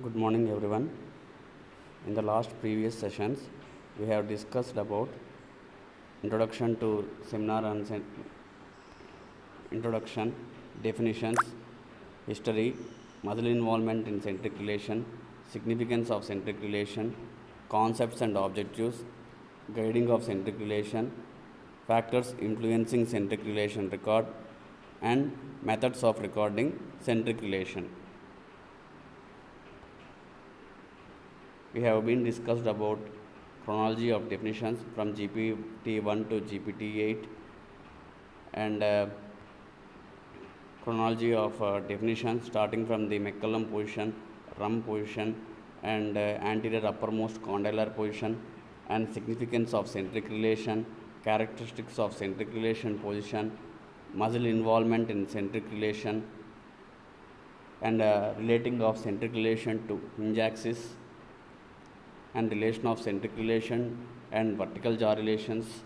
Good morning, everyone. In the last previous sessions, we have discussed about introduction to seminar on introduction, definitions, history, muscle involvement in centric relation, significance of centric relation, concepts and objectives, guiding of centric relation, factors influencing centric relation record, and methods of recording centric relation. We have been discussed about chronology of definitions from GPT-1 to GPT-8 and chronology of definitions starting from the McCollum position, Rum position and anterior uppermost condylar position and significance of centric relation, characteristics of centric relation position, muscle involvement in centric relation and relating of centric relation to hinge axis and relation of centric relation and vertical jaw relations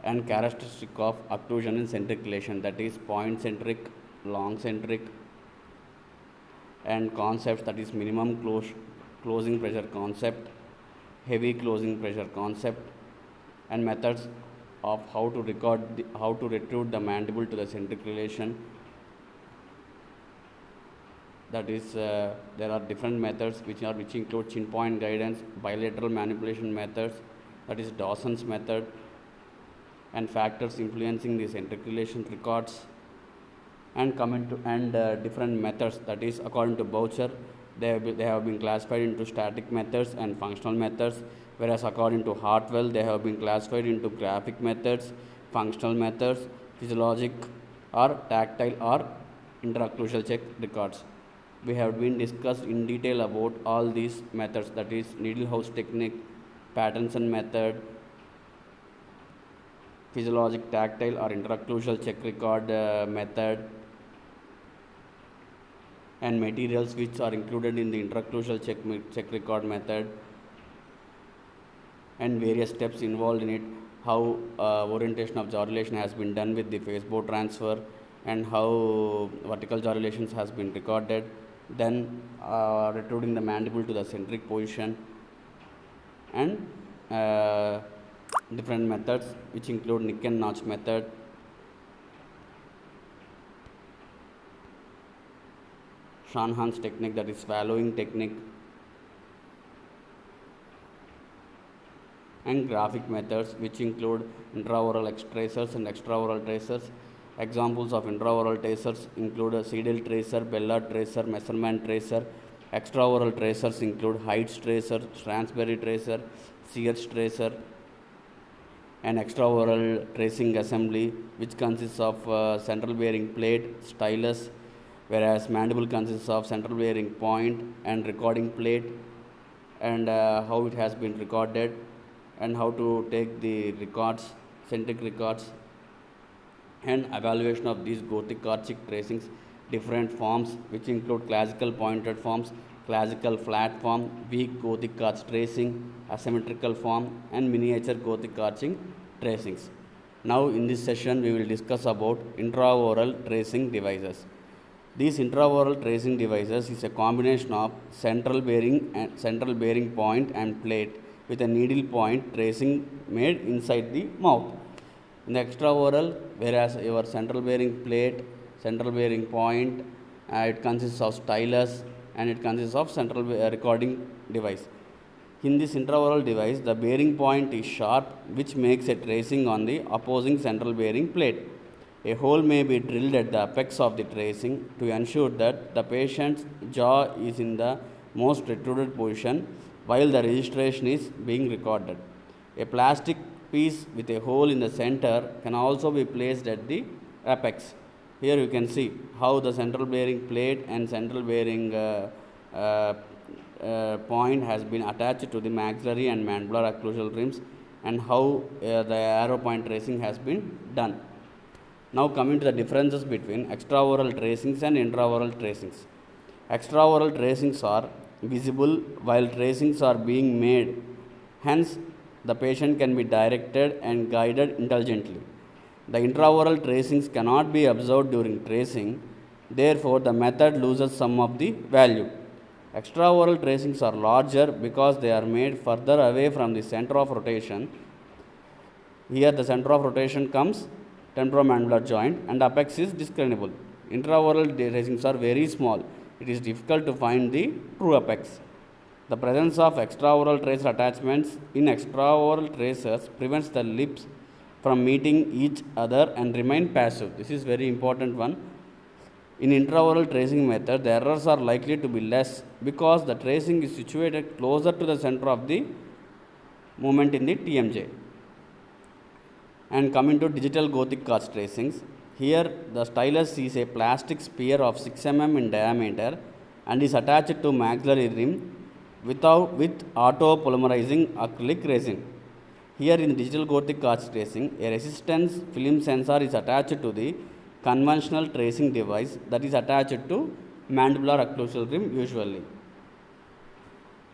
and characteristic of occlusion in centric relation, that is point centric, long centric and concepts, that is minimum closing pressure concept, heavy closing pressure concept and methods of how to retrude the mandible to the centric relation. That is, there are different methods which include chin point guidance, bilateral manipulation methods, that is Dawson's method, and factors influencing the centric relation records, and different methods, that is according to Boucher, they have been classified into static methods and functional methods, whereas according to Hartwell, they have been classified into graphic methods, functional methods, physiologic or tactile or interocclusal check records. We have been discussed in detail about all these methods, that is Needlehouse technique, Patterson method, physiologic tactile or interocclusal check record method, and materials which are included in the interocclusal check record method, and various steps involved in it, how orientation of jaw relation has been done with the Facebook transfer and how vertical jaw relations has been recorded, then retruding the mandible to the centric position, and different methods which include nick and notch method, Shanahan's technique, that is swallowing technique, and graphic methods which include intraoral tracers and extraoral tracers. Examples of intraoral tracers include a Seidel tracer, Bellard tracer, Messerman tracer. Extraoral tracers include Heights tracer, Stransberry tracer, Sears tracer. An extraoral tracing assembly which consists of central bearing plate, stylus, whereas mandible consists of central bearing point and recording plate, and how it has been recorded and how to take the records, centric records, and evaluation of these Gothic archic tracings, different forms which include classical pointed forms, classical flat form, weak Gothic arch tracing, asymmetrical form, and miniature Gothic arching tracings. Now in this session we will discuss about intraoral tracing devices. These intraoral tracing devices is a combination of central bearing point and plate with a needle point tracing made inside the mouth. In the extraoral, whereas your central bearing plate, central bearing point, it consists of stylus and it consists of central recording device. In this intraoral device, the bearing point is sharp, which makes a tracing on the opposing central bearing plate. A hole may be drilled at the apex of the tracing to ensure that the patient's jaw is in the most retruded position while the registration is being recorded. A plastic piece with a hole in the center can also be placed at the apex. Here you can see how the central bearing plate and central bearing point has been attached to the maxillary and mandibular occlusal rims, and how the arrow point tracing has been done. Now coming to the differences between extraoral tracings and intraoral tracings. Extraoral tracings are visible while tracings are being made. Hence, the patient can be directed and guided intelligently. The intraoral tracings cannot be observed during tracing. Therefore, the method loses some of the value. Extraoral tracings are larger because they are made further away from the center of rotation. Here the center of rotation comes temporomandibular joint and apex is discernible. Intraoral tracings are very small. It is difficult to find the true apex. The presence of extraoral tracer attachments in extraoral tracers prevents the lips from meeting each other and remain passive. This is very important one. In intraoral tracing method, the errors are likely to be less because the tracing is situated closer to the center of the movement in the TMJ. And coming to digital Gothic arch tracings, here the stylus is a plastic sphere of 6 mm in diameter and is attached to maxillary rim with auto-polymerizing acrylic resin. Here in digital Gothic arch tracing, a resistance film sensor is attached to the conventional tracing device that is attached to mandibular occlusal rim usually.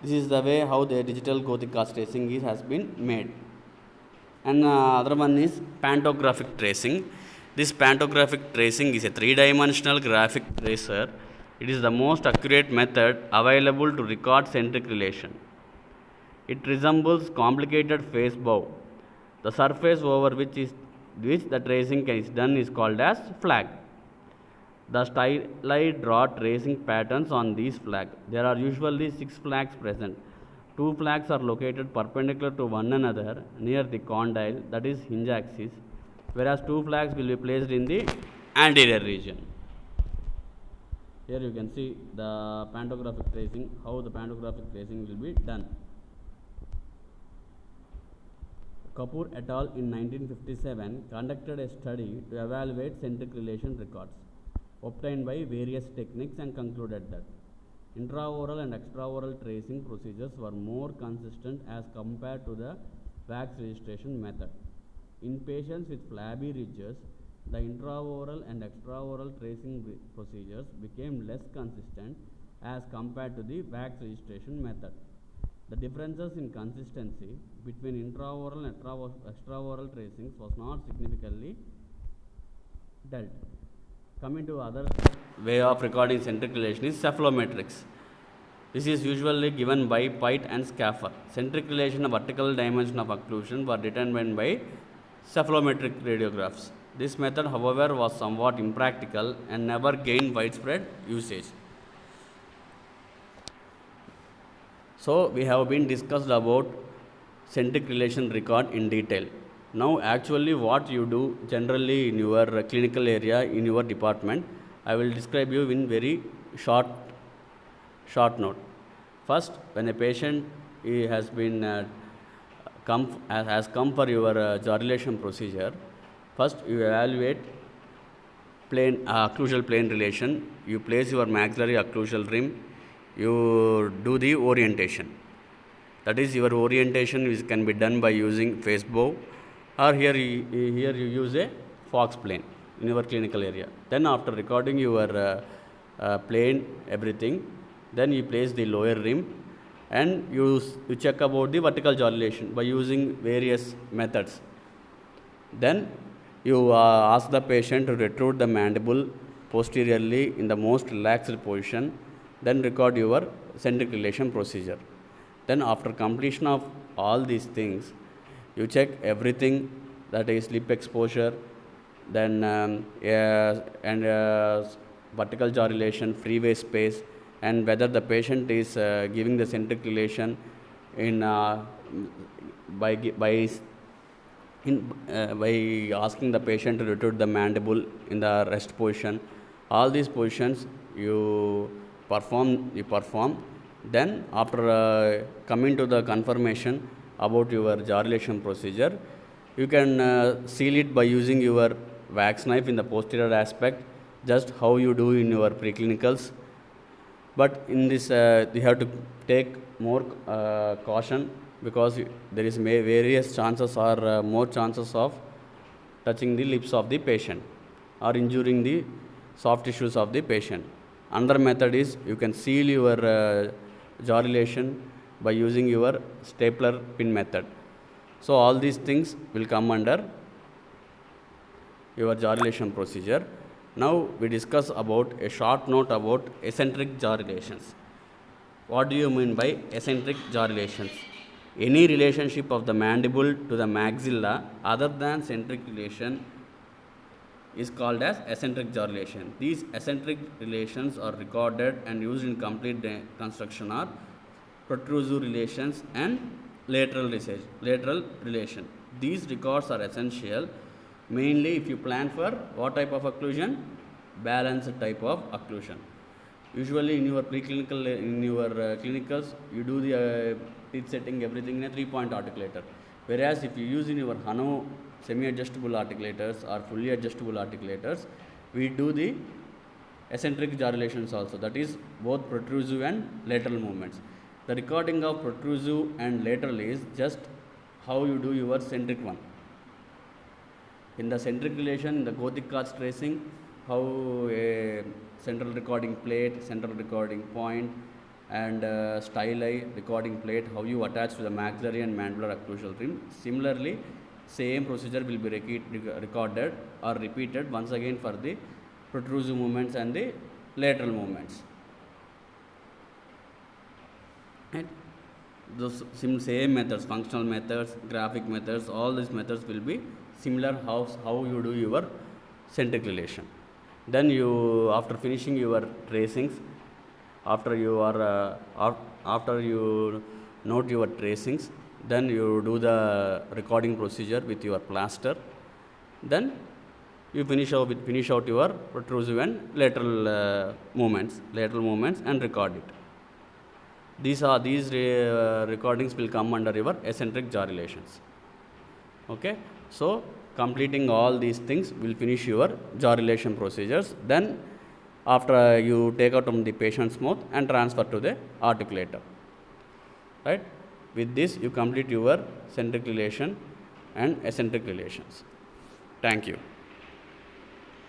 This is the way how the digital Gothic arch tracing has been made. And other one is pantographic tracing. This pantographic tracing is a three-dimensional graphic tracer. It is the most accurate method available to record centric relation. It resembles complicated face bow. The surface over which the tracing is done is called as flag. The styli draw tracing patterns on these flags. There are usually 6 flags present. 2 flags are located perpendicular to one another near the condyle, that is hinge axis, whereas 2 flags will be placed in the anterior region. Here you can see the pantographic tracing, how the pantographic tracing will be done. Kapoor et al. In 1957 conducted a study to evaluate centric relation records obtained by various techniques and concluded that intraoral and extraoral tracing procedures were more consistent as compared to the wax registration method. In patients with flabby ridges, the intraoral and extraoral tracing procedures became less consistent as compared to the wax registration method. The differences in consistency between intraoral and extraoral tracings was not significantly dealt. Coming to other way of recording centric relation is cephalometrics. This is usually given by Pite and Schaffer. Centric relation of vertical dimension of occlusion were determined by cephalometric radiographs. This method, however, was somewhat impractical and never gained widespread usage. So, we have been discussed about centric relation record in detail. Now, actually what you do generally in your clinical area, in your department, I will describe you in very short note. First, when a patient has been come for your jaw dilation procedure, first you evaluate occlusal plane relation. You place your maxillary occlusal rim. You do the orientation. That is, your orientation can be done by using face bow, or here you use a Fox plane in your clinical area. Then after recording your plane, everything, then you place the lower rim and you check about the vertical jaw dilation by using various methods. Then you ask the patient to retrude the mandible posteriorly in the most relaxed position, then record your centric relation procedure. Then after completion of all these things, you check everything, that is lip exposure, then vertical jaw dilation, freeway space, and whether the patient is giving the centric relation in by asking the patient to retrude the mandible in the rest position. All these positions you perform. Then after coming to the confirmation about your jaw dilation procedure, you can seal it by using your wax knife in the posterior aspect, just how you do in your preclinicals. But in this you have to take more caution, because there is various chances or more chances of touching the lips of the patient or injuring the soft tissues of the patient. Another method is you can seal your jaw dilation by using your stapler pin method. So all these things will come under your jaw dilation procedure. Now we discuss about a short note about eccentric jaw dilations. What do you mean by eccentric jaw relations? Any relationship of the mandible to the maxilla other than centric relation is called as eccentric jaw relation. These eccentric relations are recorded and used in complete construction are protrusive relations and lateral relation. These records are essential mainly if you plan for what type of occlusion? Balanced type of occlusion. Usually in your preclinical, in your clinicals, you do the teeth setting everything in a 3-point articulator. Whereas if you use in your Hano semi-adjustable articulators or fully adjustable articulators, we do the eccentric jaw relations also, that is both protrusive and lateral movements. The recording of protrusive and lateral is just how you do your centric one. In the centric relation, in the Gothic arch tracing, how a central recording plate, central recording point, and styli recording plate, how you attach to the maxillary and mandibular occlusal rim. Similarly, same procedure will be recorded or repeated once again for the protrusive movements and the lateral movements. Right? Those same methods, functional methods, graphic methods, all these methods will be similar how you do your centric relation. Then you, after finishing your tracings, after you note your tracings, then you do the recording procedure with your plaster. Then you finish out your protrusive and lateral movements and record it. These recordings will come under your eccentric jaw relations. Okay, so completing all these things will finish your jaw relation procedures. Then after you take out from the patient's mouth and transfer to the articulator. Right? With this you complete your centric relation and eccentric relations. Thank you.